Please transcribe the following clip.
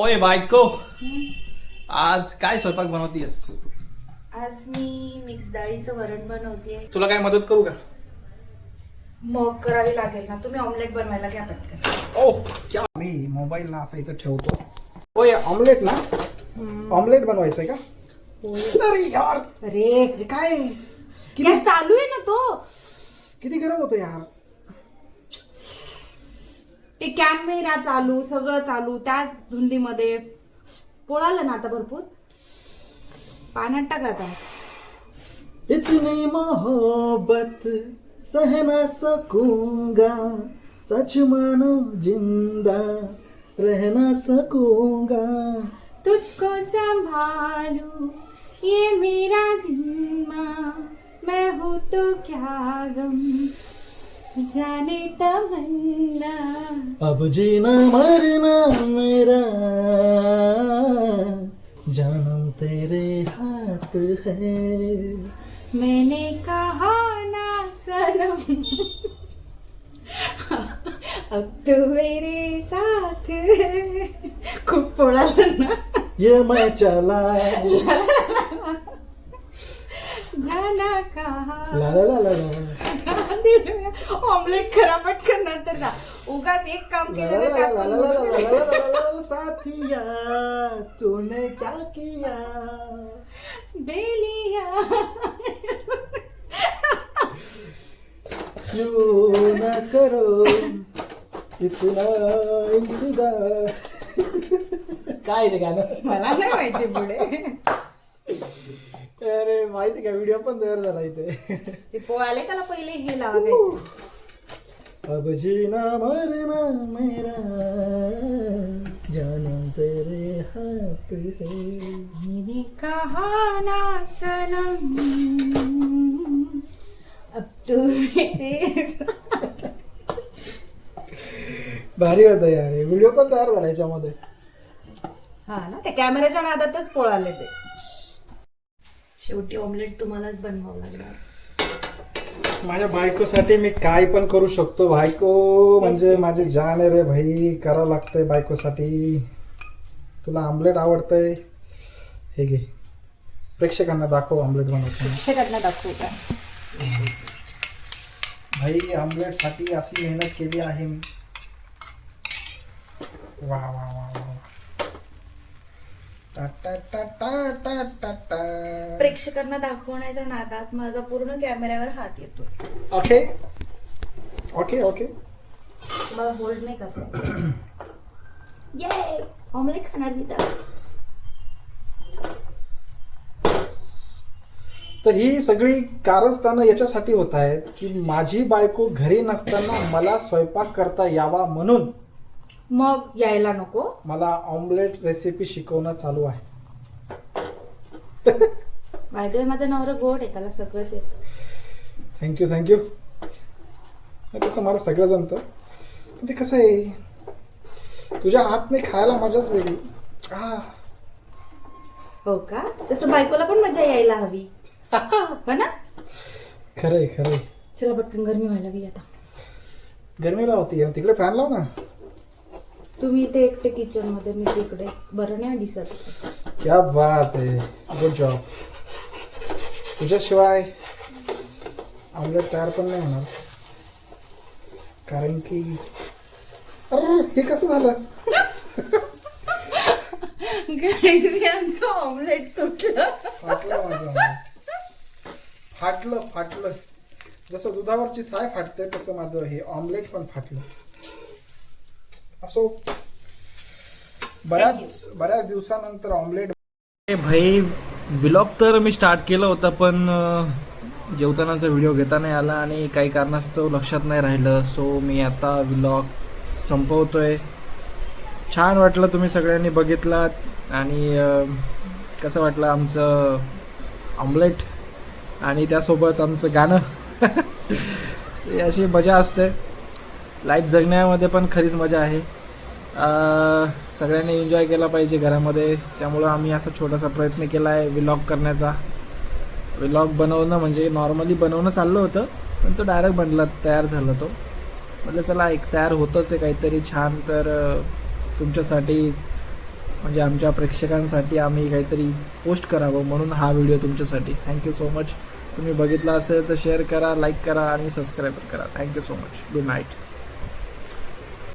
ओय बायको, आज काय स्वयंपाक बनवतीयस? आज मी मिक्स डाळीचं वरण बनवतेय. तुला काय मदत करू का? मग करावी लागेल ना. तुम्ही ऑमलेट बनवायला घ्या पटकन. ओ क्या, मी मोबाईल ना असं इथं ठेवतो. ओय ऑमलेट ना, ऑमलेट बनवायचंय का? अरे यार, अरे हे काय गॅस चालू आहे ना तो. किती गरम होतं यार. ते कॅमेरा चालू, सगळं चालू, त्याच धुंदीमध्ये पोळालं ना आता भरपूर. पाण्यात टाका आता. इतनी मोहब्बत सह ना सकूंगा, सच मानो जिंदा रह ना सकूंगा. तुझको संभालू ये मेरा जिम्मा, मैं हूँ तो क्या गम जाने तमन्ना. अब जीना मरना मेरा जानम तेरे हाथ है. मैंने कहा ना सनम अब तू मेरे साथ है. खूप पोळालं ना. ये मैं चला जाना कहा. ला ला ला ला ला. ऑमलेट खरा पटकन नंतर ना. उगाच एक काम ला केलं ला ना ला ला ला ला ला ला ला ला ला. साथिया तूने क्या किया. दे लिया. क्यों ना करो इतना इंतजार. काय ते गाणं? मला नाही माहिती पुढे. अरे माहिती का, व्हिडिओ पण तयार झाला इथे. ते पोळाले त्याला पहिले हे लावायचं. अब जीना मरना मेरा जानम तेरे हाथ है. मैंने कहा ना सनम अब तू मेरे साथ. भारी होता यार, व्हिडिओ पण तयार झाला याच्यामध्ये. हा ना, ते कॅमेऱ्याच्या नादातच पोळाले ते. शेवटी ऑमलेट तुम्हालाच बनवावं लागणार. माझ्या बायकोसाठी मी काय पण करू शकतो. बायको म्हणजे माझी जान आहे रे भाई. करावं लागतंय बायकोसाठी. तुला आमलेट आवडतंय, हे घे. प्रेक्षकांना दाखव आमलेट बनवताना. शिक्षकांना दाखवू का? भाई आमलेट साठी अशी मेहनत केली आहे मी. वा वा वा वा. टा टा टा टा टा टा टा. प्रेक्षकांना दाखवण्याच्या नादात माझा पूर्ण कॅमेऱ्यावर हात येतो. Okay okay okay. मला होल्ड नाही करता. ये ऑमलेट खाणार मी तर. तर ही सगळी कारस्थानं याच्यासाठी होत आहेत की माझी बायको घरी नसताना मला स्वयंपाक करता यावा म्हणून मग यायला नको. मला ऑमलेट रेसिपी शिकवणं चालू आहे. बायको माझा नवरा गोड आहे, त्याला सगळंच येतं. Thank you thank you. तसं मला सगळं जमतं. ते कसं आहे, तुझ्या हातने खायला मजाच वेगळी. हो का? तसं बायकोला पण मजा यायला हवी. हो ना? खरंय खरंय. चला पटकन गरमी व्हायला हवी आता. गरमीला होती तिकडे फॅन लाव ना. तुम्ही इथे एकटे किचन मध्ये, मी तिकडे. बरं नाही दिसत. क्या बात आहे, गुड जॉब. तुझ्याशिवाय ऑमलेट तयार पण नाही होणार. कारण की अरे हे कसं झालं. यांचं ऑमलेट तुटलं. फाटलं माझं ऑमलेट. फाटलं फाटलं. जसं दुधावरची साय फाटते तसं माझं हे ऑमलेट पण फाटलं. असो, बऱ्याच दिवसानंतर ऑमलेट. भाई व्लॉग तर मी स्टार्ट केलं होतं, पण जेवतानाचा व्हिडिओ घेता नाही आला आणि काही कारणास्तव लक्षात नाही राहिलं. सो मी आता व्लॉग संपवतोय. छान वाटलं तुम्ही सगळ्यांनी बघितलात. आणि कसं वाटलं आमचं ऑमलेट आणि त्यासोबत आमचं गाणं. अशी मजा असते. लाईफ जगण्यामध्ये पण खरीच मजा आहे. सगळ्यांनी एन्जॉय केला पाहिजे घरामध्ये. त्यामुळं आम्ही असा छोटासा प्रयत्न केला आहे व्लॉग करण्याचा. व्लॉग बनवणं म्हणजे नॉर्मली बनवणं चाललं होतं, पण तो डायरेक्ट बनला, तयार झाला तो. म्हटलं चला एक तयार होतंच आहे काहीतरी छान, तर तुमच्यासाठी म्हणजे आमच्या प्रेक्षकांसाठी आम्ही काहीतरी पोस्ट करावं म्हणून हा व्हिडिओ तुमच्यासाठी. Thank you so much. तुम्ही बघितला असेल तर शेअर करा, लाईक करा आणि सबस्क्राईब करा. Thank you so much. Good night.